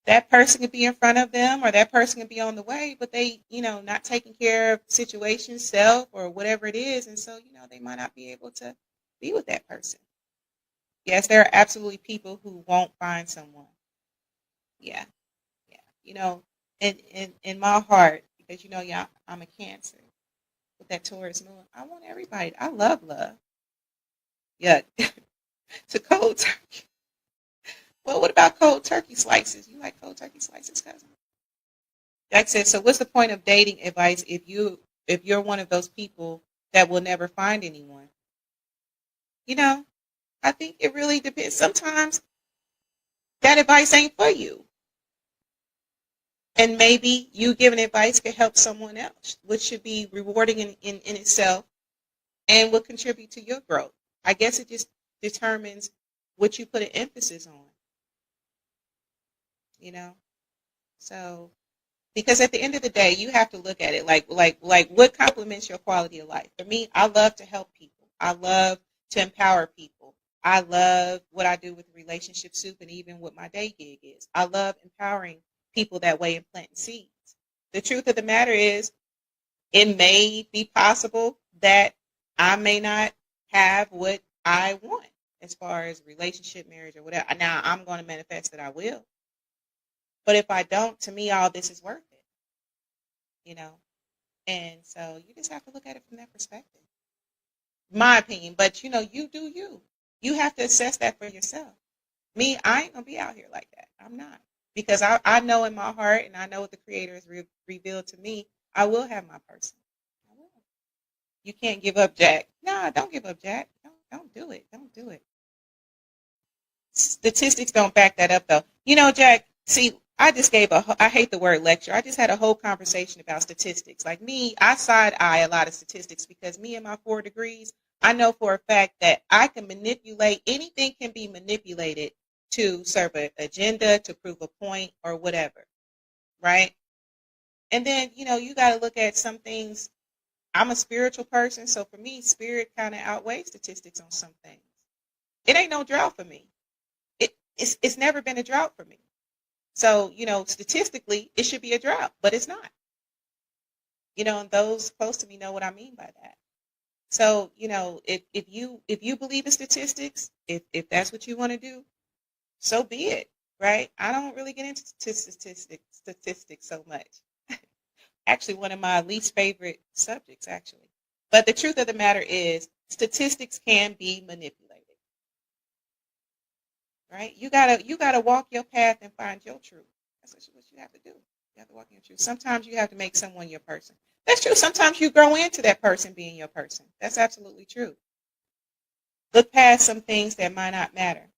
That person could be in front of them or that person could be on the way, but they, not taking care of situations, self or whatever it is. And so, they might not be able to be with that person. Yes, there are absolutely people who won't find someone. Yeah. Yeah. In my heart, because, yeah, I'm a Cancer with that Taurus moon. I want everybody. I love love. Yeah. To cold turkey. Well, what about cold turkey slices? You like cold turkey slices, cousin? Jack said, so what's the point of dating advice if you're one of those people that will never find anyone? I think it really depends. Sometimes that advice ain't for you. And maybe you giving advice could help someone else, which should be rewarding in itself and will contribute to your growth. I guess it just determines what you put an emphasis on. So because at the end of the day, you have to look at it like what complements your quality of life. For me, I love to help people. I love to empower people. I love what I do with Relationship Soup and even what my day gig is. I love empowering people that way and planting seeds. The truth of the matter is, it may be possible that I may not have what I want as far as relationship, marriage, or whatever. Now, I'm going to manifest that I will. But if I don't, to me, all this is worth it, And so you just have to look at it from that perspective. My opinion. But, you do you. You have to assess that for yourself. Me, I ain't going to be out here like that. I'm not. Because I know in my heart, and I know what the Creator has revealed to me, I will have my person. I will. You can't give up, Jack. No, don't give up, Jack. Don't do it. Don't do it. Statistics don't back that up, though. Jack, see, I just I hate the word lecture. I just had a whole conversation about statistics. Like me, I side eye a lot of statistics because me and my 4 degrees, I know for a fact that I can manipulate, anything can be manipulated to serve an agenda, to prove a point or whatever. Right? And then, you got to look at some things. I'm a spiritual person. So for me, spirit kind of outweighs statistics on some things. It ain't no drought for me. It's never been a drought for me. So, statistically, it should be a drought, but it's not. And those close to me know what I mean by that. So, if you believe in statistics, if that's what you want to do, so be it, right? I don't really get into statistics so much. Actually, one of my least favorite subjects, actually. But the truth of the matter is, statistics can be manipulated. Right? You gotta walk your path and find your truth. That's what you have to do. You have to walk in your truth. Sometimes you have to make someone your person. That's true. Sometimes you grow into that person being your person. That's absolutely true. Look past some things that might not matter.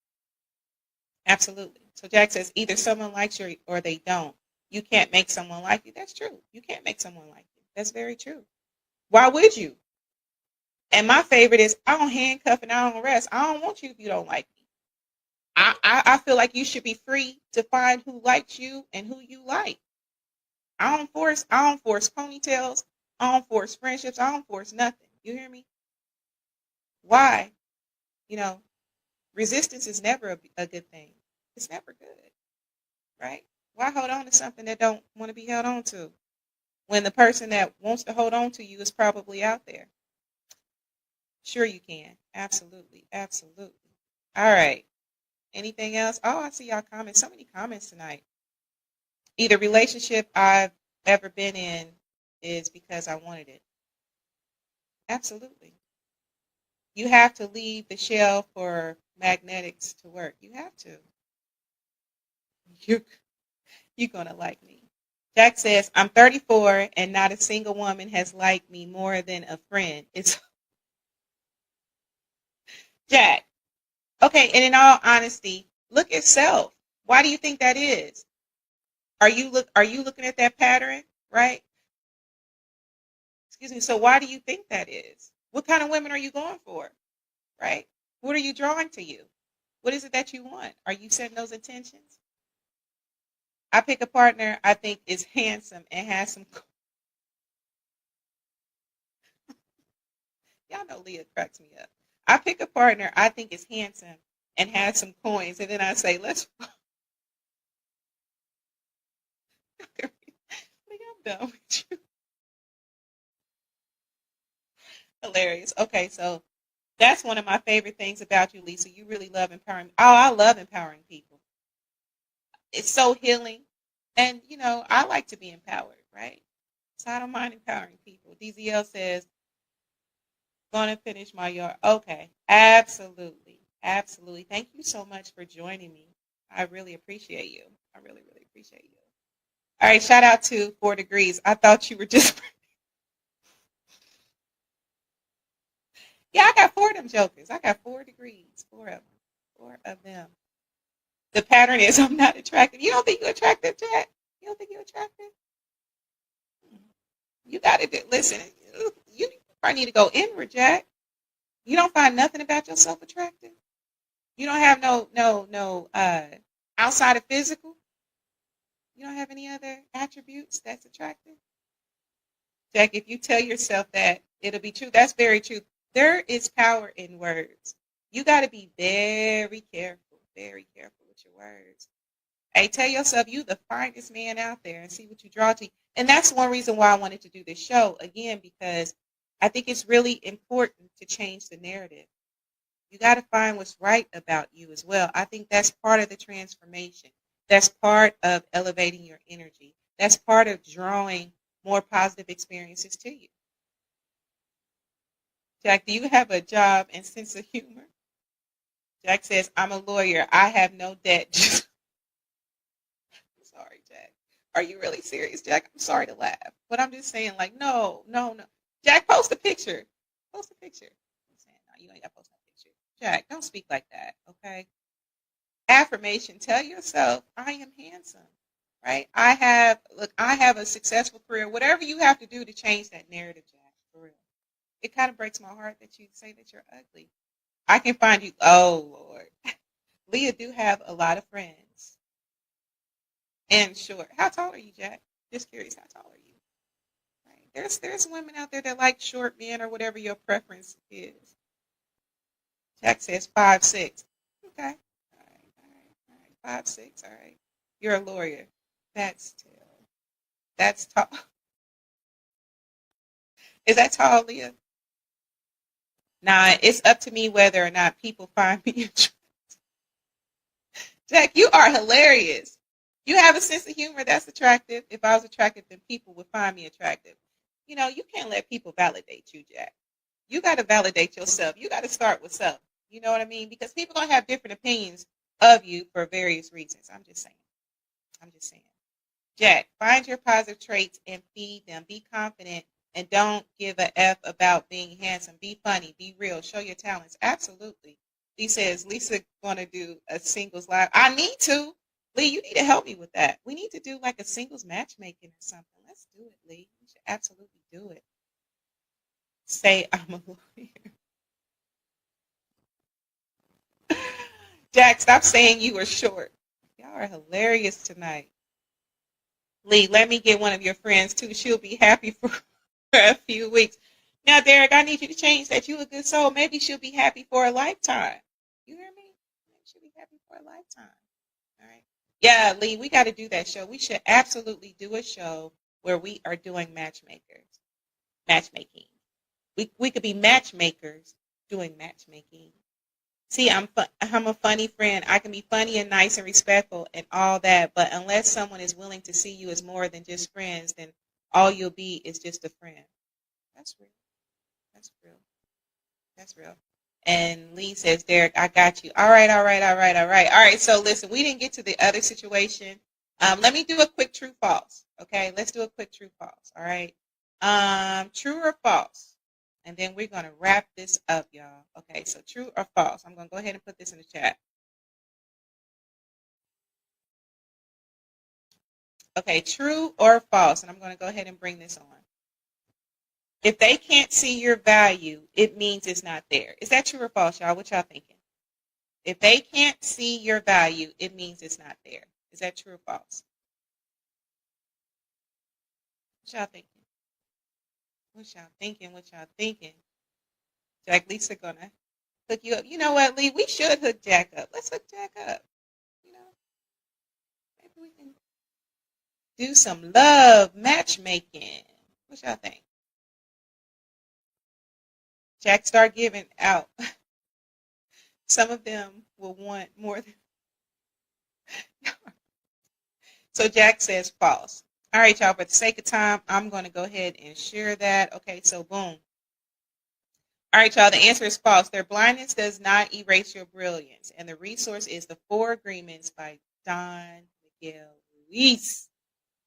Absolutely. So Jack says either someone likes you or they don't. You can't make someone like you. That's true. You can't make someone like you. That's very true. Why would you? And my favorite is I don't handcuff and I don't arrest. I don't want you if you don't like me. I feel like you should be free to find who likes you and who you like. I don't force ponytails. I don't force friendships. I don't force nothing. You hear me? Why? Resistance is never a good thing. It's never good, right? Why hold on to something that don't want to be held on to when the person that wants to hold on to you is probably out there? Sure you can. Absolutely. Absolutely. All right. Anything else? Oh, I see y'all comments. So many comments tonight. Either relationship I've ever been in is because I wanted it. Absolutely. You have to leave the shell for magnetics to work. You have to. You're going to like me. Jack says, I'm 34 and not a single woman has liked me more than a friend. Jack. Okay, and in all honesty, look at self. Why do you think that is? Are you looking at that pattern, right? Excuse me. So why do you think that is? What kind of women are you going for, right? What are you drawing to you? What is it that you want? Are you setting those intentions? I pick a partner I think is handsome and has some. Y'all know Leah cracks me up. I pick a partner I think is handsome and has some coins, and then I say, "Let's." Leah, I'm done with you. Hilarious. Okay, so that's one of my favorite things about you, Lisa. You really love empowering. Oh, I love empowering people. It's so healing, and I like to be empowered, right? So I don't mind empowering people. DZL says, "Gonna finish my yard." Okay, absolutely, absolutely. Thank you so much for joining me. I really appreciate you. I really, really appreciate you. All right, shout out to 4 Degrees. I thought you were just. Yeah, I got four of them jokers. I got 4 degrees, four of them, four of them. The pattern is I'm not attractive. You don't think you're attractive, Jack? You don't think you're attractive? You got to listen. You probably need to go inward, Jack. You don't find nothing about yourself attractive. You don't have no outside of physical. You don't have any other attributes that's attractive. Jack, if you tell yourself that, it'll be true. That's very true. There is power in words. You got to be very careful with your words. Hey, tell yourself you the finest man out there and see what you draw to. And that's one reason why I wanted to do this show again, because I think it's really important to change the narrative. You got to find what's right about you as well. I think that's part of the transformation. That's part of elevating your energy. That's part of drawing more positive experiences to you. Jack, do you have a job and sense of humor? Jack says, I'm a lawyer. I have no debt. Sorry, Jack. Are you really serious, Jack? I'm sorry to laugh. But I'm just saying, like, no, no, no. Jack, post a picture. Post a picture. I'm saying, no, you ain't got to post no picture. Jack, don't speak like that, okay? Affirmation. Tell yourself, I am handsome, right? I have a successful career. Whatever you have to do to change that narrative, Jack, for real. It kind of breaks my heart that you say that you're ugly. I can find you. Oh, Lord. Leah do have a lot of friends. And short. How tall are you, Jack? Just curious, how tall are you? Right. There's women out there that like short men or whatever your preference is. Jack says 5'6". Okay. All right. All right. All right. 5'6". All right. You're a lawyer. That's tall. That's tall. Is that tall, Leah? Nah, it's up to me whether or not people find me attractive. Jack, you are hilarious. You have a sense of humor that's attractive. If I was attractive, then people would find me attractive. You can't let people validate you, Jack. You got to validate yourself. You got to start with self. You know what I mean? Because people going to have different opinions of you for various reasons. I'm just saying. I'm just saying. Jack, find your positive traits and feed them. Be confident and don't give a F about being handsome. Be funny. Be real. Show your talents. Absolutely. Lee says, Lisa going to do a singles live. I need to. Lee, you need to help me with that. We need to do like a singles matchmaking or something. Let's do it, Lee. We should absolutely do it. Say I'm a lawyer. Jack, stop saying you were short. Y'all are hilarious tonight. Lee, let me get one of your friends too. She'll be happy for a few weeks. Now, Derek, I need you to change that. You a good soul. Maybe she'll be happy for a lifetime. You hear me? Maybe she'll be happy for a lifetime. All right. Yeah, Lee, we got to do that show. We should absolutely do a show where we are doing matchmaking. We could be matchmakers doing matchmaking. See, I'm a funny friend. I can be funny and nice and respectful and all that, but unless someone is willing to see you as more than just friends, then all you'll be is just a friend. That's real. That's real. That's real. And Lee says, Derek, I got you. All right, all right, all right, all right. All right, so listen, we didn't get to the other situation. Let me do a quick true false. Okay, let's do a quick true false. All right. True or false? And then we're going to wrap this up, y'all. Okay, so true or false? I'm going to go ahead and put this in the chat. Okay, true or false? And I'm going to go ahead and bring this on. If they can't see your value, it means it's not there. Is that true or false, y'all? What y'all thinking? If they can't see your value, it means it's not there. Is that true or false? What y'all thinking? What y'all thinking? What y'all thinking? Jack, Lisa gonna hook you up. You know what, Lee? We should hook Jack up. Let's hook Jack up. You know, maybe we can do some love matchmaking. What y'all think? Jack, start giving out. Some of them will want more than. So Jack says false. All right, y'all. For the sake of time, I'm going to go ahead and share that. Okay, so boom. All right, y'all. The answer is false. Their blindness does not erase your brilliance. And the resource is The Four Agreements by Don Miguel Ruiz.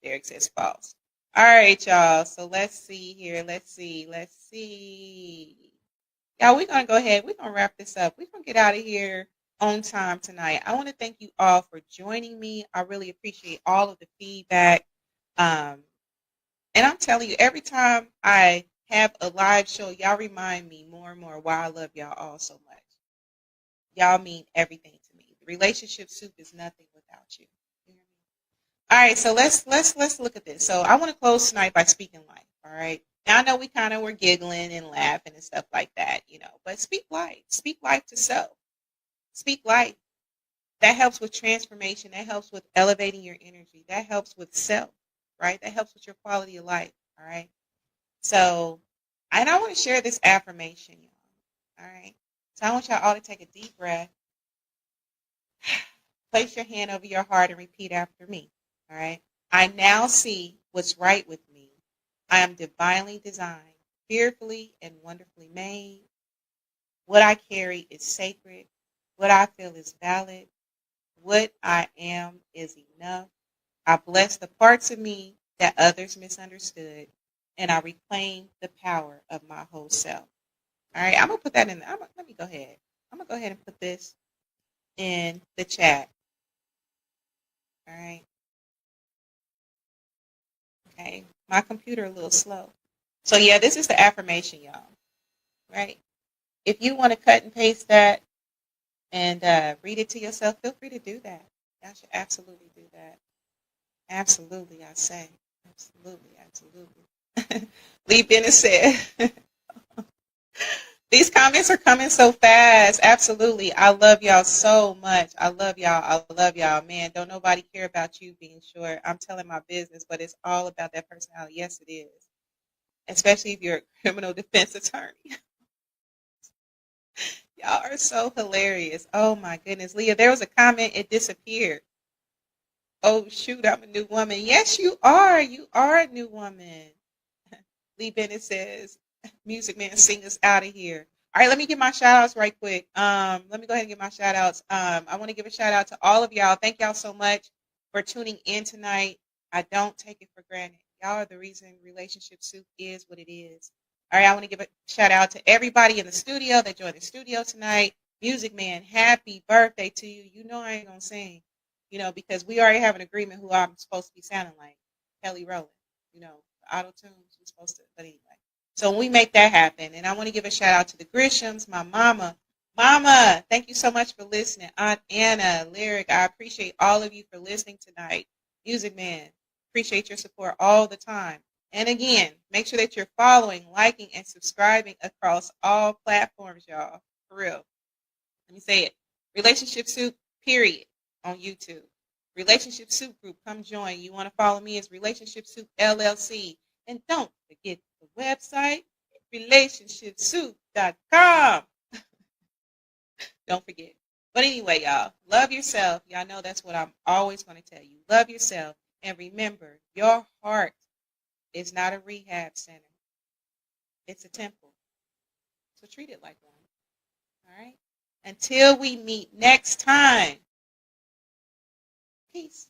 Derek says false. All right, y'all. So let's see here. Let's see. Y'all, we're going to go ahead. We're going to wrap this up. We're going to get out of here on time tonight. I want to thank you all for joining me. I really appreciate all of the feedback. And I'm telling you, every time I have a live show, y'all remind me more and more why I love y'all all so much. Y'all mean everything to me. The relationship soup is nothing without you. All right, so let's look at this. So I want to close tonight by speaking life. All right. Now I know we kind of were giggling and laughing and stuff like that, you know, but speak life. Speak life to self. Speak life. That helps with transformation. That helps with elevating your energy. That helps with self, right? That helps with your quality of life. All right. So, and I want to share this affirmation, y'all. All right. So I want y'all all to take a deep breath. Place your hand over your heart and repeat after me. All right. I now see what's right with me. I am divinely designed, fearfully and wonderfully made. What I carry is sacred. What I feel is valid. What I am is enough. I bless the parts of me that others misunderstood, and I reclaim the power of my whole self. All right, I'm going to put that in. Let me go ahead. I'm going to go ahead and put this in the chat. All right. Okay, my computer a little slow. So yeah, this is the affirmation, y'all. Right? If you want to cut and paste that and read it to yourself, feel free to do that. Y'all should absolutely do that. Absolutely, I say. Absolutely. Lee Bennett said, these comments are coming so fast. Absolutely. I love y'all so much. I love y'all. Man, don't nobody care about you being short. I'm telling my business, but it's all about that personality. Yes, it is. Especially if you're a criminal defense attorney. Y'all are so hilarious. Oh, my goodness. Leah, there was a comment. It disappeared. Oh, shoot, I'm a new woman. Yes, you are. You are a new woman. Lee Bennett says, Music Man, sing us out of here. All right, let me give my shout outs right quick. Let me go ahead and give my shout outs. I want to give a shout out to all of y'all. Thank y'all so much for tuning in tonight. I don't take it for granted. Y'all are the reason Relationship Soup is what it is. All right, I want to give a shout out to everybody in the studio that joined the studio tonight. Music Man, happy birthday to you. You know I ain't going to sing, you know, because we already have an agreement who I'm supposed to be sounding like. Kelly Rowland, you know, auto-tunes we're supposed to, but anyway. So when we make that happen, and I want to give a shout out to the Grishams, my mama. Mama, thank you so much for listening. Aunt Anna, Lyric, I appreciate all of you for listening tonight. Music Man, appreciate your support all the time. And again, make sure that you're following, liking, and subscribing across all platforms, y'all. For real. Let me say it. Relationship Soup, period, on YouTube. Relationship Soup Group, come join. You want to follow me as Relationship Soup LLC. And don't forget the website, relationshipsoup.com. Don't forget. But anyway, y'all, love yourself. Y'all know that's what I'm always going to tell you. Love yourself. And remember, your heart is not a rehab center. It's a temple. So treat it like one. All right? Until we meet next time. Peace.